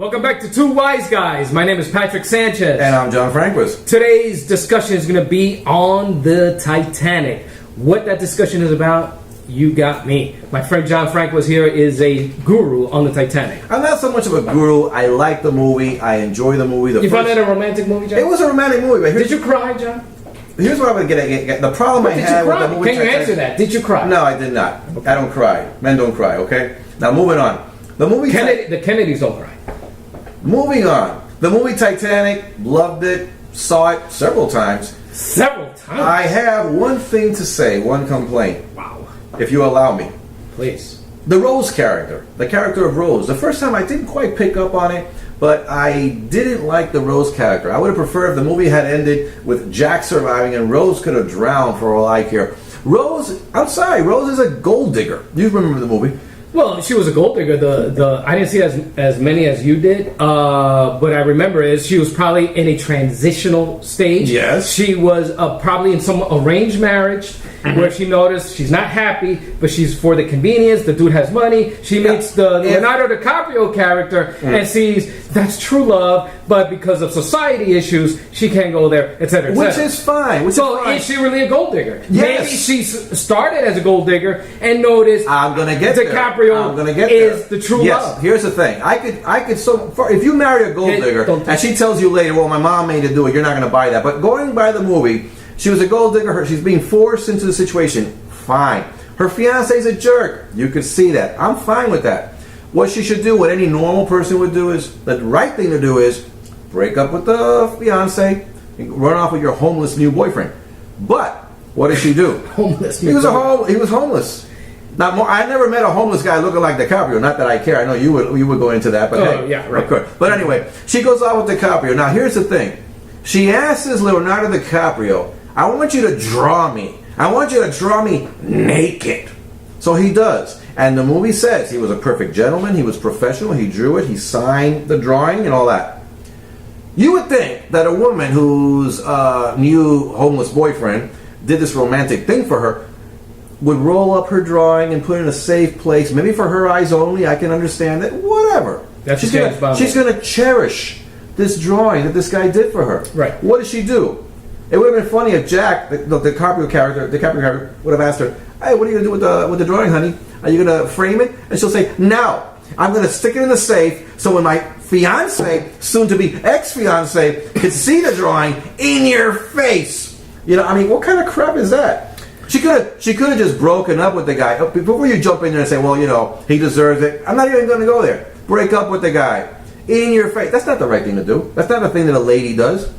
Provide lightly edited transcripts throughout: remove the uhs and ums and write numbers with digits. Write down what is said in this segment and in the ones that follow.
Welcome back to Two Wise Guys. My name is Patrick Sanchez. And I'm John Franquist. Today's discussion is going to be on the Titanic. What that discussion is about, you got me. My friend John Franquist here is a guru on the Titanic. I'm not so much of a guru. I like the movie. I enjoy the movie. You found it a romantic movie, John? It was a romantic movie. But did you cry, John? Here's what I'm going to get at. The problem I had with the movie Can you answer that? Did you cry? No, I did not. Okay. I don't cry. Men don't cry, okay? Now, moving on. The movie... The Kennedys don't cry. Moving on. The movie Titanic, loved it, saw it several times. Several times? I have one thing to say, one complaint. Wow. If you allow me. Please. The Rose character. The character of Rose. The first time I didn't quite pick up on it, but I didn't like the Rose character. I would have preferred if the movie had ended with Jack surviving and Rose could have drowned for all I care. Rose, I'm sorry, Rose is a gold digger. You remember the movie? Well, she was a gold digger. I didn't see as many as you did, but I remember is she was probably in a transitional stage. Yes. She was probably in some arranged marriage where she noticed she's not happy, but she's for the convenience. The dude has money. She meets the Leonardo DiCaprio character and sees that's true love, but because of society issues, she can't go there, etc. Which is fine. Is she really a gold digger? Yes. Maybe she started as a gold digger and noticed I'm gonna get DiCaprio I'm gonna get is the true love. Here's the thing. If you marry a gold digger and she tells you later, well, my mom made her do it, you're not gonna buy that. But going by the movie, she was a gold digger. She's being forced into the situation. Fine. Her fiance's a jerk. You could see that. I'm fine with that. What she should do, what any normal person would do, is the right thing to do is break up with the fiance, and run off with your homeless new boyfriend. But what did she do? Homeless. He was homeless. Now, I never met a homeless guy looking like DiCaprio. Not that I care. I know you would go into that, but hey, yeah, right. Of course. But anyway, she goes out with DiCaprio. Now, here's the thing. She asks Leonardo DiCaprio, I want you to draw me. I want you to draw me naked. So he does. And the movie says he was a perfect gentleman. He was professional. He drew it. He signed the drawing and all that. You would think that a woman whose new homeless boyfriend did this romantic thing for her would roll up her drawing and put it in a safe place, maybe for her eyes only. I can understand it. Whatever. She's going to cherish this drawing that this guy did for her. Right. What does she do? It would have been funny if Jack, the DiCaprio character, would have asked her, "Hey, what are you going to do with the drawing, honey? Are you going to frame it?" And she'll say, "No, I'm going to stick it in the safe so when my fiance, soon-to-be ex-fiance, can see the drawing in your face." You know, I mean, what kind of crap is that? She could have just broken up with the guy. Before you jump in there and say, well, you know, he deserves it. I'm not even going to go there. Break up with the guy. In your face. That's not the right thing to do. That's not the thing that a lady does.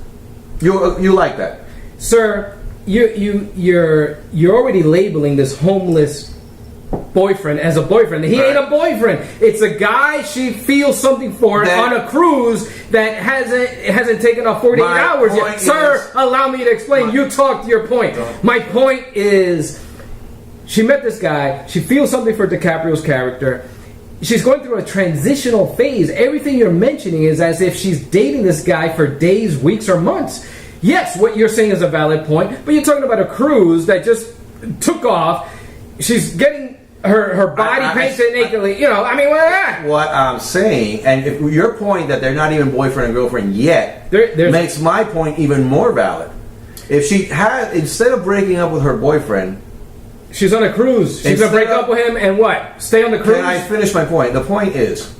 You like that. Sir, you're already labeling this homeless boyfriend as a boyfriend. He ain't a boyfriend. It's a guy she feels something for on a cruise that hasn't taken off 48 hours yet. Sir, allow me to explain. You talked your point. My point is, she met this guy. She feels something for DiCaprio's character. She's going through a transitional phase. Everything you're mentioning is as if she's dating this guy for days, weeks, or months. Yes, what you're saying is a valid point, but you're talking about a cruise that just took off. She's getting her body painted nakedly. You know, I mean, what I'm saying, and if your point that they're not even boyfriend and girlfriend yet makes my point even more valid. If she had, instead of breaking up with her boyfriend, she's on a cruise. She's going to break up with him and what? Stay on the cruise? Can I finish my point? The point is,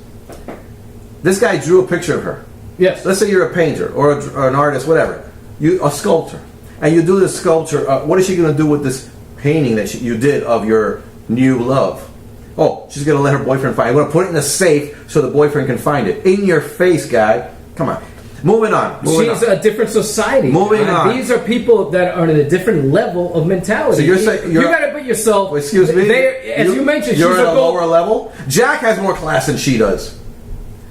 this guy drew a picture of her. Yes. Let's say you're a painter or an artist, whatever. A sculptor. And you do this sculpture. What is she going to do with this painting that you did of your new love? Oh, she's going to let her boyfriend find it. I'm going to put it in a safe so the boyfriend can find it. In your face, guy. Come on. Moving on. She's a different society. Moving on. These are people that are at a different level of mentality. So you're saying you got to put yourself. Excuse me. As you mentioned, you're she's at a lower level. Jack has more class than she does.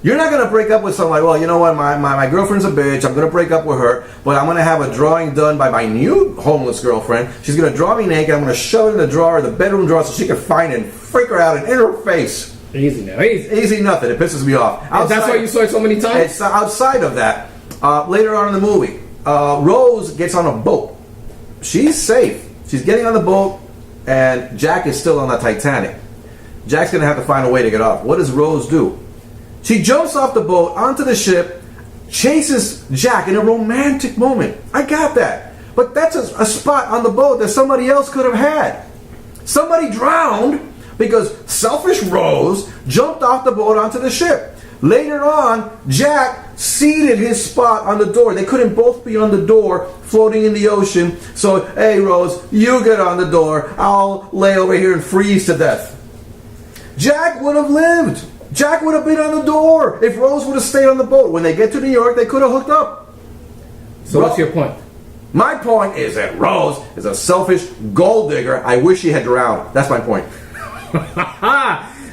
You're not going to break up with someone like, well, you know what, my girlfriend's a bitch. I'm going to break up with her, but I'm going to have a drawing done by my new homeless girlfriend. She's going to draw me naked. I'm going to shove it in the drawer, the bedroom drawer, so she can find it and freak her out and in her face. Easy now. Easy nothing. It pisses me off. That's why you saw it so many times? It's outside of that. Later on in the movie, Rose gets on a boat. She's safe. She's getting on the boat, and Jack is still on the Titanic. Jack's going to have to find a way to get off. What does Rose do? She jumps off the boat onto the ship, chases Jack in a romantic moment. I got that. But that's a spot on the boat that somebody else could have had. Somebody drowned because selfish Rose jumped off the boat onto the ship. Later on, Jack ceded his spot on the door. They couldn't both be on the door floating in the ocean. So, hey, Rose, you get on the door. I'll lay over here and freeze to death. Jack would have lived. Jack would have been on the door if Rose would have stayed on the boat. When they get to New York, they could have hooked up. So what's your point? My point is that Rose is a selfish gold digger. I wish she had drowned. That's my point.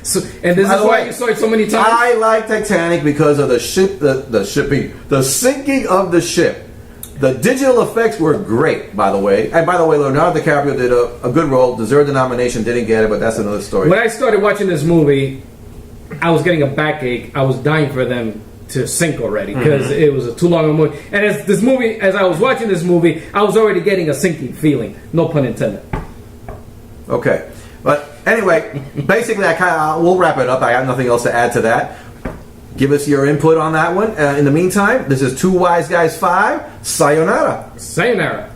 So, and this is why you saw it so many times? I like Titanic because of the ship, the sinking of the ship. The digital effects were great, by the way. And by the way, Leonardo DiCaprio did a good role, deserved the nomination, didn't get it, but that's another story. When I started watching this movie, I was getting a backache. I was dying for them to sink already because it was a too long a movie. And as I was watching this movie, I was already getting a sinking feeling. No pun intended. Okay. But anyway, basically, we'll wrap it up. I got nothing else to add to that. Give us your input on that one. In the meantime, this is Two Wise Guys 5. Sayonara. Sayonara.